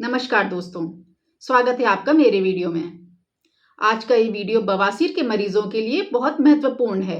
नमस्कार दोस्तों, स्वागत है आपका मेरे वीडियो में। आज का ये वीडियो बवासीर के मरीजों के लिए बहुत महत्वपूर्ण है।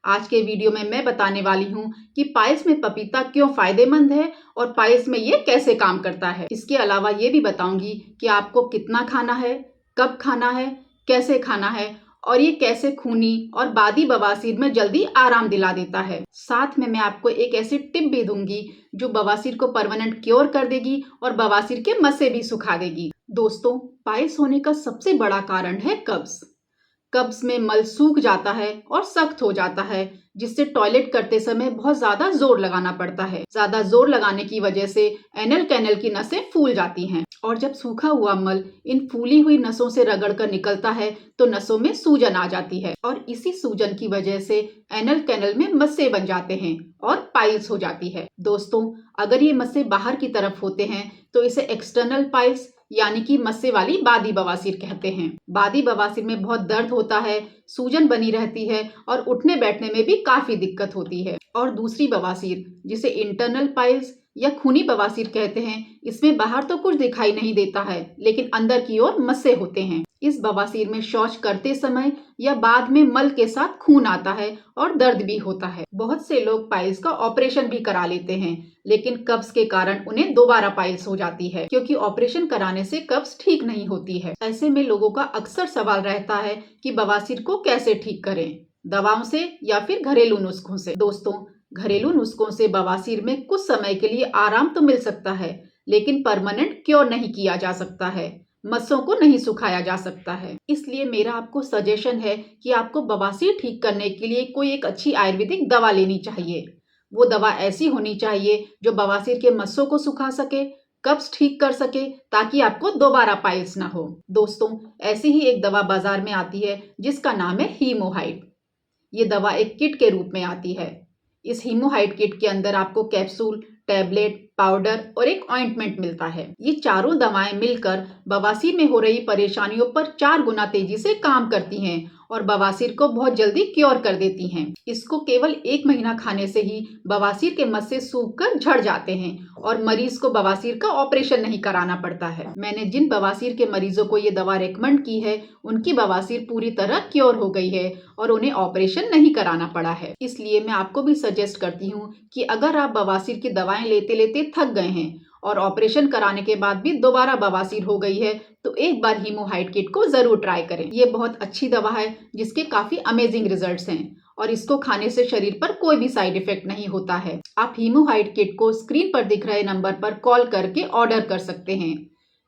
आज के वीडियो में मैं बताने वाली हूँ कि पाइल्स में पपीता क्यों फायदेमंद है और पाइल्स में ये कैसे काम करता है। इसके अलावा ये भी बताऊंगी कि आपको कितना खाना है, कब खाना है, कैसे खाना है और ये कैसे खूनी और बादी बवासीर में जल्दी आराम दिला देता है। साथ में मैं आपको एक ऐसी टिप भी दूंगी जो बवासीर को परमानेंट क्योर कर देगी और बवासीर के मस्से भी सुखा देगी। दोस्तों, पाइल्स होने का सबसे बड़ा कारण है कब्ज। कब्ज में मल सूख जाता है और सख्त हो जाता है, जिससे टॉयलेट करते समय बहुत ज्यादा जोर लगाना पड़ता है। ज्यादा जोर लगाने की वजह से एनल कैनल की नसें फूल जाती हैं और जब सूखा हुआ मल इन फूली हुई नसों से रगड़कर निकलता है तो नसों में सूजन आ जाती है और इसी सूजन की वजह से एनल कैनल में मस्से बन जाते हैं और पाइल्स हो जाती है। दोस्तों, अगर ये मस्से बाहर की तरफ होते हैं तो इसे एक्सटर्नल पाइल्स यानी कि मस्से वाली बादी बवासीर कहते हैं। बादी बवासीर में बहुत दर्द होता है, सूजन बनी रहती है और उठने बैठने में भी काफी दिक्कत होती है। और दूसरी बवासीर जिसे इंटरनल पाइल्स या खूनी बवासीर कहते हैं, इसमें बाहर तो कुछ दिखाई नहीं देता है लेकिन अंदर की ओर मस्से होते हैं। इस बवासीर में शौच करते समय या बाद में मल के साथ खून आता है और दर्द भी होता है। बहुत से लोग पाइल्स का ऑपरेशन भी करा लेते हैं लेकिन कब्ज के कारण उन्हें दोबारा पाइल्स हो जाती है, क्योंकि ऑपरेशन कराने से कब्ज ठीक नहीं होती है। ऐसे में लोगों का अक्सर सवाल रहता है कि बवासीर को कैसे ठीक करें, दवाओं से या फिर घरेलू नुस्खों से। दोस्तों, घरेलू नुस्खों से बवासीर में कुछ समय के लिए आराम तो मिल सकता है लेकिन परमानेंट क्योर नहीं किया जा सकता है, मस्सों को नहीं सुखाया जा सकता है। इसलिए मेरा आपको सजेशन है कि आपको बवासीर ठीक करने के लिए कोई एक अच्छी आयुर्वेदिक दवा लेनी चाहिए। वो दवा ऐसी होनी चाहिए जो बवासीर के मस्सों को सुखा सके, कब्ज ठीक कर सके, ताकि आपको दोबारा पाइल्स ना हो। दोस्तों, ऐसी ही एक दवा बाजार में आती है जिसका नाम है हीमोहाइड। ये दवा एक किट के रूप में आती है। इस हीमोहाइड किट के अंदर आपको कैप्सूल, टैबलेट, पाउडर और एक ऑइंटमेंट मिलता है। ये चारों दवाएं मिलकर बवासीर में हो रही परेशानियों पर 4 गुना तेजी से काम करती हैं और बवासीर को बहुत जल्दी क्योर कर देती हैं। इसको केवल 1 महीना खाने से ही बवासीर के मस्से सूख कर झड़ जाते हैं और मरीज को बवासीर का ऑपरेशन नहीं कराना पड़ता है। मैंने जिन बवासीर के मरीजों को ये दवा रेकमेंड की है उनकी बवासीर पूरी तरह क्योर हो गई है और उन्हें ऑपरेशन नहीं कराना पड़ा है। इसलिए मैं आपको भी सजेस्ट करती हूँ कि अगर आप बवासीर की दवाएं लेते लेते थक गए हैं और ऑपरेशन कराने के बाद भी दोबारा बवासीर हो गई है तो एक बार हीमोहाइड किट को जरूर ट्राई करें। ये बहुत अच्छी दवा है जिसके काफी अमेजिंग रिजल्ट्स हैं और इसको खाने से शरीर पर कोई भी साइड इफेक्ट नहीं होता है। आप हीमोहाइड किट को स्क्रीन पर दिख रहे नंबर पर कॉल करके ऑर्डर कर सकते हैं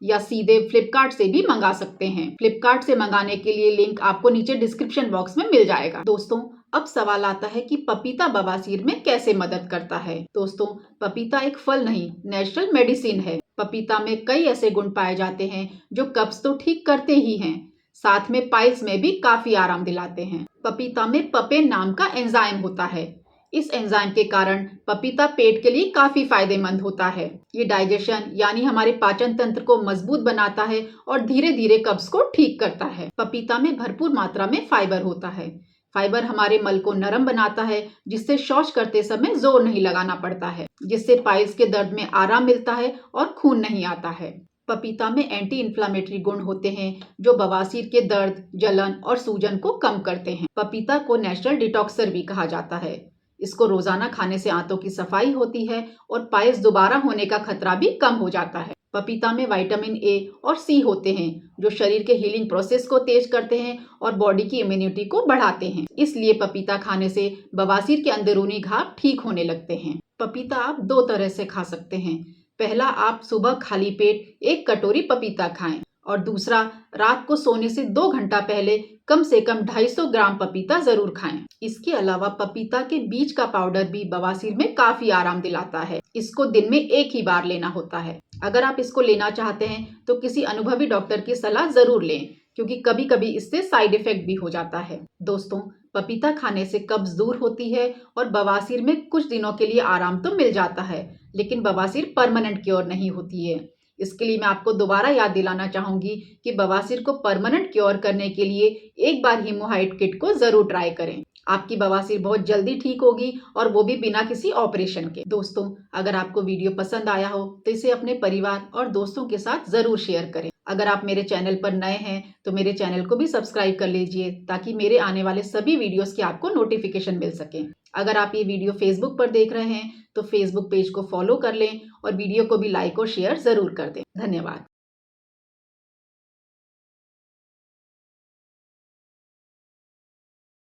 या सीधे फ्लिपकार्ट से भी मंगा सकते हैं। फ्लिपकार्ट से मंगाने के लिए लिंक आपको नीचे डिस्क्रिप्शन बॉक्स में मिल जाएगा। दोस्तों, अब सवाल आता है कि पपीता बवासीर में कैसे मदद करता है। दोस्तों, पपीता एक फल नहीं, नेचुरल मेडिसिन है। पपीता में कई ऐसे गुण पाए जाते हैं जो कब्ज तो ठीक करते ही हैं, साथ में पाइल्स में भी काफी आराम दिलाते हैं। पपीता में पपेन नाम का एंजाइम होता है। इस एंजाइम के कारण पपीता पेट के लिए काफी फायदेमंद होता है। ये डाइजेशन यानी हमारे पाचन तंत्र को मजबूत बनाता है और धीरे धीरे कब्ज को ठीक करता है। पपीता में भरपूर मात्रा में फाइबर होता है। फाइबर हमारे मल को नरम बनाता है, जिससे शौच करते समय जोर नहीं लगाना पड़ता है, जिससे पाइल्स के दर्द में आराम मिलता है और खून नहीं आता है। पपीता में एंटी इन्फ्लामेटरी गुण होते हैं जो बवासीर के दर्द, जलन और सूजन को कम करते हैं। पपीता को नेचुरल डिटॉक्सर भी कहा जाता है। इसको रोजाना खाने से आंतों की सफाई होती है और पाइल्स दोबारा होने का खतरा भी कम हो जाता है। पपीता में विटामिन ए और सी होते हैं जो शरीर के हीलिंग प्रोसेस को तेज करते हैं और बॉडी की इम्यूनिटी को बढ़ाते हैं। इसलिए पपीता खाने से बवासीर के अंदरूनी घाव ठीक होने लगते हैं। पपीता आप 2 तरह से खा सकते हैं। पहला, आप सुबह खाली पेट 1 कटोरी पपीता खाएं और दूसरा, रात को सोने से 2 घंटा पहले कम से कम 250 ग्राम पपीता जरूर खाएं। इसके अलावा पपीता के बीज का पाउडर भी बवासीर में काफी आराम दिलाता है। इसको दिन में 1 ही बार लेना होता है। अगर आप इसको लेना चाहते हैं तो किसी अनुभवी डॉक्टर की सलाह जरूर लें, क्योंकि कभी कभी इससे साइड इफेक्ट भी हो जाता है। दोस्तों, पपीता खाने से कब्ज दूर होती है और बवासीर में कुछ दिनों के लिए आराम तो मिल जाता है, लेकिन बवासीर परमानेंट क्योर नहीं होती है। इसके लिए मैं आपको दोबारा याद दिलाना चाहूंगी कि बवासीर को परमानेंट क्योर करने के लिए एक बार हीमोहाइड किट को जरूर ट्राई करें। आपकी बवासीर बहुत जल्दी ठीक होगी और वो भी बिना किसी ऑपरेशन के। दोस्तों, अगर आपको वीडियो पसंद आया हो तो इसे अपने परिवार और दोस्तों के साथ ज़रूर शेयर करें। अगर आप मेरे चैनल पर नए हैं तो मेरे चैनल को भी सब्सक्राइब कर लीजिए ताकि मेरे आने वाले सभी वीडियोस की आपको नोटिफिकेशन मिल सके। अगर आप ये वीडियो फेसबुक पर देख रहे हैं तो फेसबुक पेज को फॉलो कर लें और वीडियो को भी लाइक और शेयर ज़रूर कर दें। धन्यवाद।